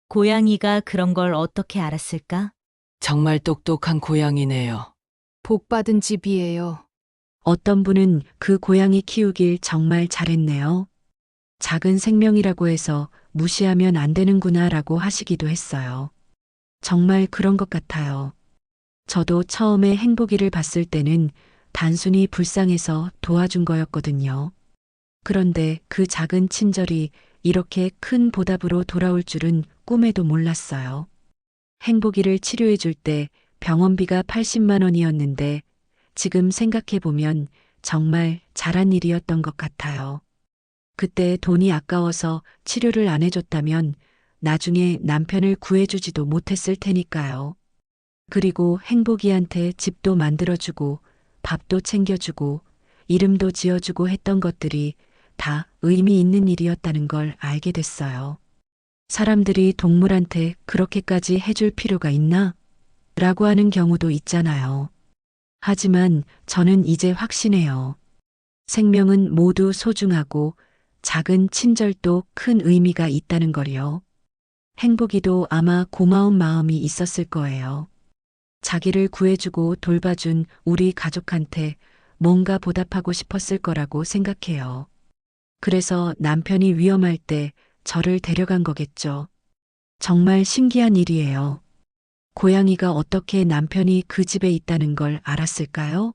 고양이가 그런 걸 어떻게 알았을까? 정말 똑똑한 고양이네요. 복 받은 집이에요. 어떤 분은 그 고양이 키우길 정말 잘했네요. 작은 생명이라고 해서 무시하면 안 되는구나라고 하시기도 했어요. 정말 그런 것 같아요. 저도 처음에 행복이를 봤을 때는 단순히 불쌍해서 도와준 거였거든요. 그런데 그 작은 친절이 이렇게 큰 보답으로 돌아올 줄은 꿈에도 몰랐어요. 행복이를 치료해 줄 때 병원비가 80만 원이었는데 지금 생각해보면 정말 잘한 일이었던 것 같아요. 그때 돈이 아까워서 치료를 안 해줬다면 나중에 남편을 구해주지도 못했을 테니까요. 그리고 행복이한테 집도 만들어주고 밥도 챙겨주고 이름도 지어주고 했던 것들이 다 의미 있는 일이었다는 걸 알게 됐어요. 사람들이 동물한테 그렇게까지 해줄 필요가 있나? 라고 하는 경우도 있잖아요. 하지만 저는 이제 확신해요. 생명은 모두 소중하고 작은 친절도 큰 의미가 있다는 걸요. 행복이도 아마 고마운 마음이 있었을 거예요. 자기를 구해주고 돌봐준 우리 가족한테 뭔가 보답하고 싶었을 거라고 생각해요. 그래서 남편이 위험할 때 저를 데려간 거겠죠. 정말 신기한 일이에요. 고양이가 어떻게 남편이 그 집에 있다는 걸 알았을까요?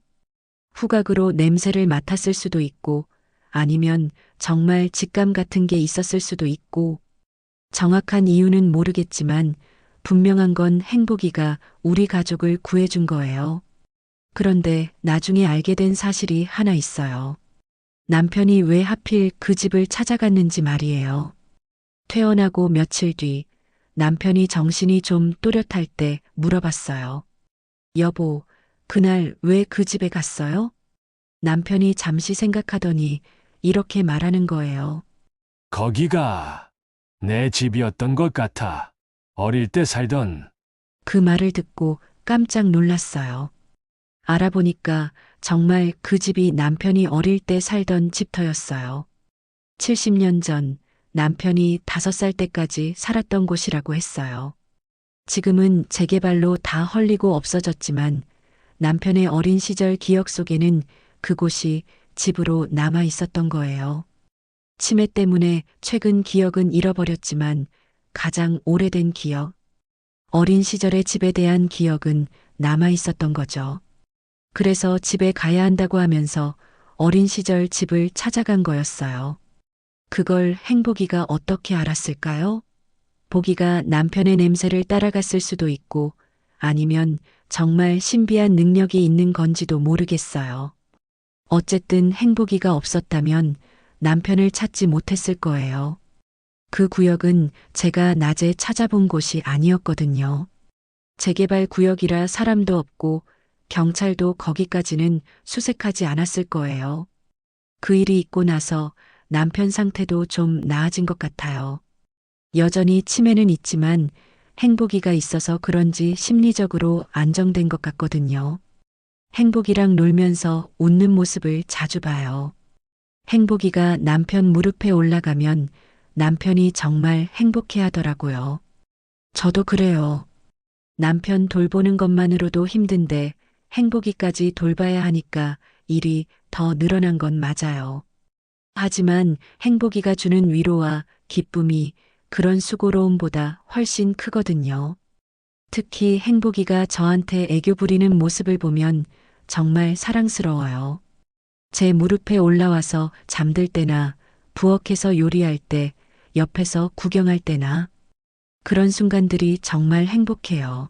후각으로 냄새를 맡았을 수도 있고, 아니면 정말 직감 같은 게 있었을 수도 있고, 정확한 이유는 모르겠지만, 분명한 건 행복이가 우리 가족을 구해준 거예요. 그런데 나중에 알게 된 사실이 하나 있어요. 남편이 왜 하필 그 집을 찾아갔는지 말이에요. 퇴원하고 며칠 뒤 남편이 정신이 좀 또렷할 때 물어봤어요. 여보, 그날 왜 그 집에 갔어요? 남편이 잠시 생각하더니 이렇게 말하는 거예요. 거기가 내 집이었던 것 같아. 어릴 때 살던. 그 말을 듣고 깜짝 놀랐어요. 알아보니까 정말 그 집이 남편이 어릴 때 살던 집터였어요. 70년 전 남편이 5살 때까지 살았던 곳이라고 했어요. 지금은 재개발로 다 헐리고 없어졌지만 남편의 어린 시절 기억 속에는 그곳이 집으로 남아 있었던 거예요. 치매 때문에 최근 기억은 잃어버렸지만 가장 오래된 기억, 어린 시절의 집에 대한 기억은 남아 있었던 거죠. 그래서 집에 가야 한다고 하면서 어린 시절 집을 찾아간 거였어요. 그걸 행복이가 어떻게 알았을까요? 보기가 남편의 냄새를 따라갔을 수도 있고 아니면 정말 신비한 능력이 있는 건지도 모르겠어요. 어쨌든 행복이가 없었다면 남편을 찾지 못했을 거예요. 그 구역은 제가 낮에 찾아본 곳이 아니었거든요. 재개발 구역이라 사람도 없고 경찰도 거기까지는 수색하지 않았을 거예요. 그 일이 있고 나서 남편 상태도 좀 나아진 것 같아요. 여전히 치매는 있지만 행복이가 있어서 그런지 심리적으로 안정된 것 같거든요. 행복이랑 놀면서 웃는 모습을 자주 봐요. 행복이가 남편 무릎에 올라가면 남편이 정말 행복해 하더라고요. 저도 그래요. 남편 돌보는 것만으로도 힘든데 행복이까지 돌봐야 하니까 일이 더 늘어난 건 맞아요. 하지만 행복이가 주는 위로와 기쁨이 그런 수고로움보다 훨씬 크거든요. 특히 행복이가 저한테 애교 부리는 모습을 보면 정말 사랑스러워요. 제 무릎에 올라와서 잠들 때나 부엌에서 요리할 때, 옆에서 구경할 때나 그런 순간들이 정말 행복해요.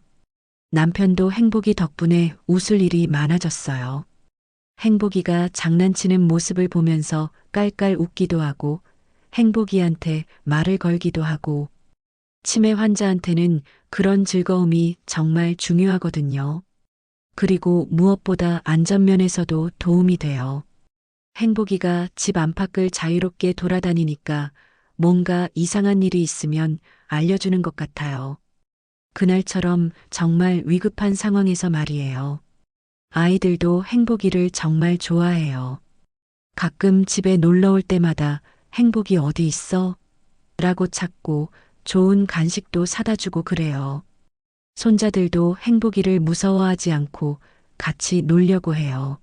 남편도 행복이 덕분에 웃을 일이 많아졌어요. 행복이가 장난치는 모습을 보면서 깔깔 웃기도 하고 행복이한테 말을 걸기도 하고 치매 환자한테는 그런 즐거움이 정말 중요하거든요. 그리고 무엇보다 안전면에서도 도움이 돼요. 행복이가 집 안팎을 자유롭게 돌아다니니까 뭔가 이상한 일이 있으면 알려주는 것 같아요. 그날처럼 정말 위급한 상황에서 말이에요. 아이들도 행복이를 정말 좋아해요. 가끔 집에 놀러 올 때마다 행복이 어디 있어? 라고 찾고 좋은 간식도 사다 주고 그래요. 손자들도 행복이를 무서워하지 않고 같이 놀려고 해요.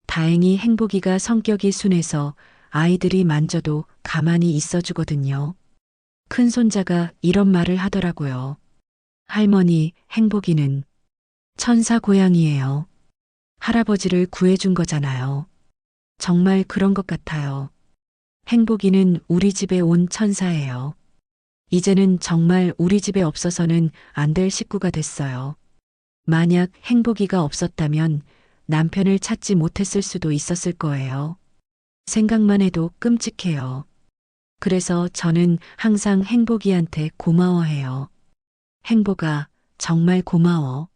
다행히 행복이가 성격이 순해서 아이들이 만져도 가만히 있어 주거든요. 큰 손자가 이런 말을 하더라고요. 할머니, 행복이는 천사 고양이에요. 할아버지를 구해준 거잖아요. 정말 그런 것 같아요. 행복이는 우리 집에 온 천사예요. 이제는 정말 우리 집에 없어서는 안 될 식구가 됐어요. 만약 행복이가 없었다면 남편을 찾지 못했을 수도 있었을 거예요. 생각만 해도 끔찍해요. 그래서 저는 항상 행복이한테 고마워해요. 행복아, 정말 고마워.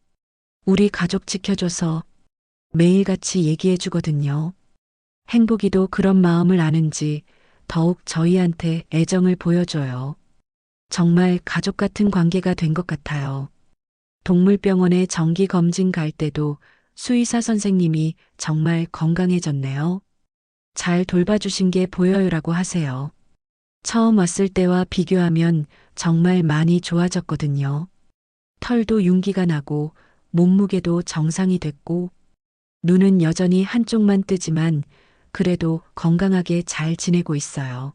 우리 가족 지켜줘서 매일같이 얘기해 주거든요. 행복이도 그런 마음을 아는지 더욱 저희한테 애정을 보여줘요. 정말 가족 같은 관계가 된 것 같아요. 동물병원에 정기 검진 갈 때도 수의사 선생님이 정말 건강해졌네요. 잘 돌봐주신 게 보여요라고 하세요. 처음 왔을 때와 비교하면 정말 많이 좋아졌거든요. 털도 윤기가 나고 몸무게도 정상이 됐고 눈은 여전히 한쪽만 뜨지만 그래도 건강하게 잘 지내고 있어요.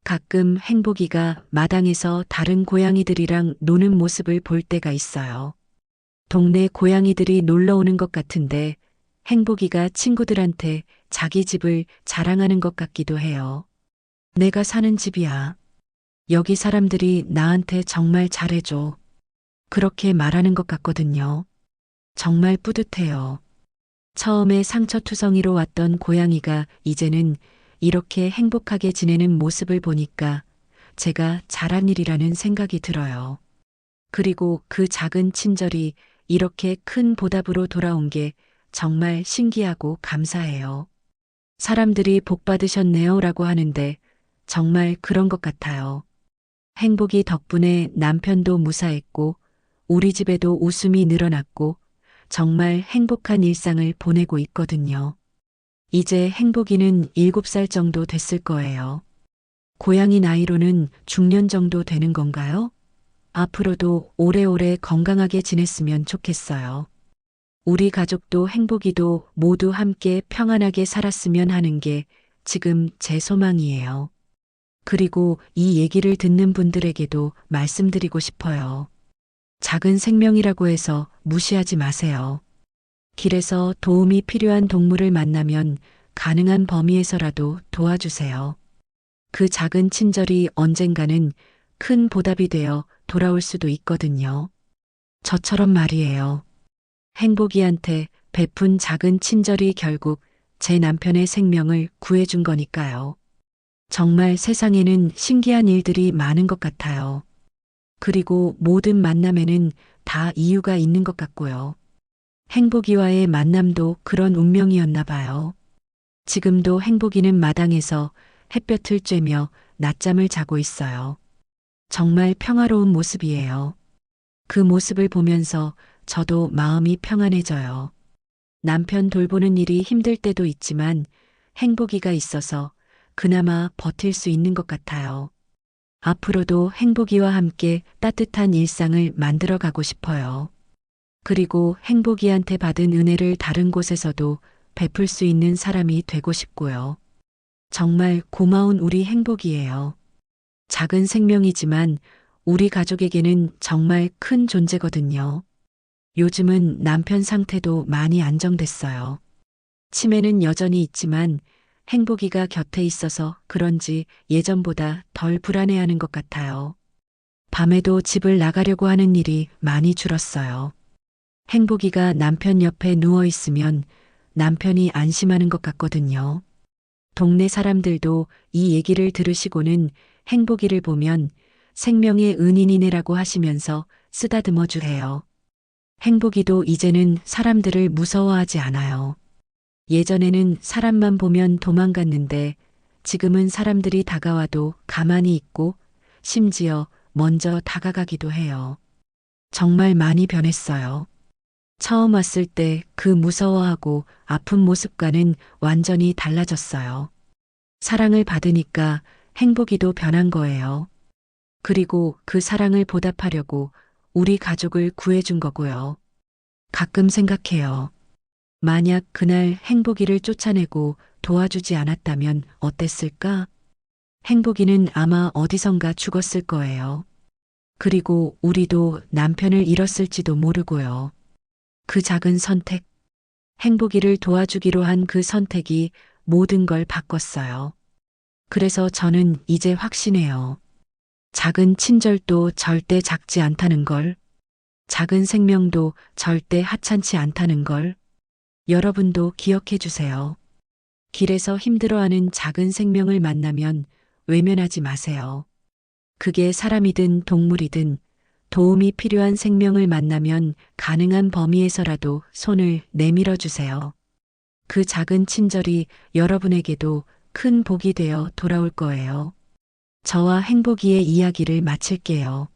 가끔 행복이가 마당에서 다른 고양이들이랑 노는 모습을 볼 때가 있어요. 동네 고양이들이 놀러 오는 것 같은데 행복이가 친구들한테 자기 집을 자랑하는 것 같기도 해요. 내가 사는 집이야. 여기 사람들이 나한테 정말 잘해줘. 그렇게 말하는 것 같거든요. 정말 뿌듯해요. 처음에 상처투성이로 왔던 고양이가 이제는 이렇게 행복하게 지내는 모습을 보니까 제가 잘한 일이라는 생각이 들어요. 그리고 그 작은 친절이 이렇게 큰 보답으로 돌아온 게 정말 신기하고 감사해요. 사람들이 복 받으셨네요 라고 하는데 정말 그런 것 같아요. 행복이 덕분에 남편도 무사했고 우리 집에도 웃음이 늘어났고 정말 행복한 일상을 보내고 있거든요. 이제 행복이는 7살 정도 됐을 거예요. 고양이 나이로는 중년 정도 되는 건가요? 앞으로도 오래오래 건강하게 지냈으면 좋겠어요. 우리 가족도 행복이도 모두 함께 평안하게 살았으면 하는 게 지금 제 소망이에요. 그리고 이 얘기를 듣는 분들에게도 말씀드리고 싶어요. 작은 생명이라고 해서 무시하지 마세요. 길에서 도움이 필요한 동물을 만나면 가능한 범위에서라도 도와주세요. 그 작은 친절이 언젠가는 큰 보답이 되어 돌아올 수도 있거든요. 저처럼 말이에요. 행복이한테 베푼 작은 친절이 결국 제 남편의 생명을 구해준 거니까요. 정말 세상에는 신기한 일들이 많은 것 같아요. 그리고 모든 만남에는 다 이유가 있는 것 같고요. 행복이와의 만남도 그런 운명이었나 봐요. 지금도 행복이는 마당에서 햇볕을 쬐며 낮잠을 자고 있어요. 정말 평화로운 모습이에요. 그 모습을 보면서 저도 마음이 평안해져요. 남편 돌보는 일이 힘들 때도 있지만 행복이가 있어서 그나마 버틸 수 있는 것 같아요. 앞으로도 행복이와 함께 따뜻한 일상을 만들어 가고 싶어요. 그리고 행복이한테 받은 은혜를 다른 곳에서도 베풀 수 있는 사람이 되고 싶고요. 정말 고마운 우리 행복이에요. 작은 생명이지만 우리 가족에게는 정말 큰 존재거든요. 요즘은 남편 상태도 많이 안정됐어요. 치매는 여전히 있지만 행복이가 곁에 있어서 그런지 예전보다 덜 불안해하는 것 같아요. 밤에도 집을 나가려고 하는 일이 많이 줄었어요. 행복이가 남편 옆에 누워 있으면 남편이 안심하는 것 같거든요. 동네 사람들도 이 얘기를 들으시고는 행복이를 보면 생명의 은인이네라고 하시면서 쓰다듬어 주세요. 행복이도 이제는 사람들을 무서워하지 않아요. 예전에는 사람만 보면 도망갔는데 지금은 사람들이 다가와도 가만히 있고 심지어 먼저 다가가기도 해요. 정말 많이 변했어요. 처음 왔을 때 그 무서워하고 아픈 모습과는 완전히 달라졌어요. 사랑을 받으니까 행복이도 변한 거예요. 그리고 그 사랑을 보답하려고 우리 가족을 구해준 거고요. 가끔 생각해요. 만약 그날 행복이를 쫓아내고 도와주지 않았다면 어땠을까? 행복이는 아마 어디선가 죽었을 거예요. 그리고 우리도 남편을 잃었을지도 모르고요. 그 작은 선택, 행복이를 도와주기로 한 그 선택이 모든 걸 바꿨어요. 그래서 저는 이제 확신해요. 작은 친절도 절대 작지 않다는 걸, 작은 생명도 절대 하찮지 않다는 걸, 여러분도 기억해 주세요. 길에서 힘들어하는 작은 생명을 만나면 외면하지 마세요. 그게 사람이든 동물이든 도움이 필요한 생명을 만나면 가능한 범위에서라도 손을 내밀어 주세요. 그 작은 친절이 여러분에게도 큰 복이 되어 돌아올 거예요. 저와 행복이의 이야기를 마칠게요.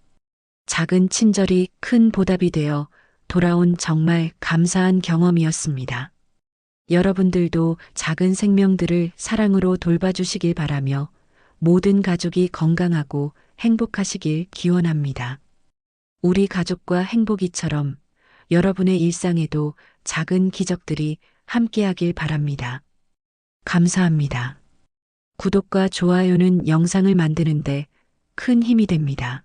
작은 친절이 큰 보답이 되어 돌아온 정말 감사한 경험이었습니다. 여러분들도 작은 생명들을 사랑으로 돌봐주시길 바라며 모든 가족이 건강하고 행복하시길 기원합니다. 우리 가족과 행복이처럼 여러분의 일상에도 작은 기적들이 함께하길 바랍니다. 감사합니다. 구독과 좋아요는 영상을 만드는데 큰 힘이 됩니다.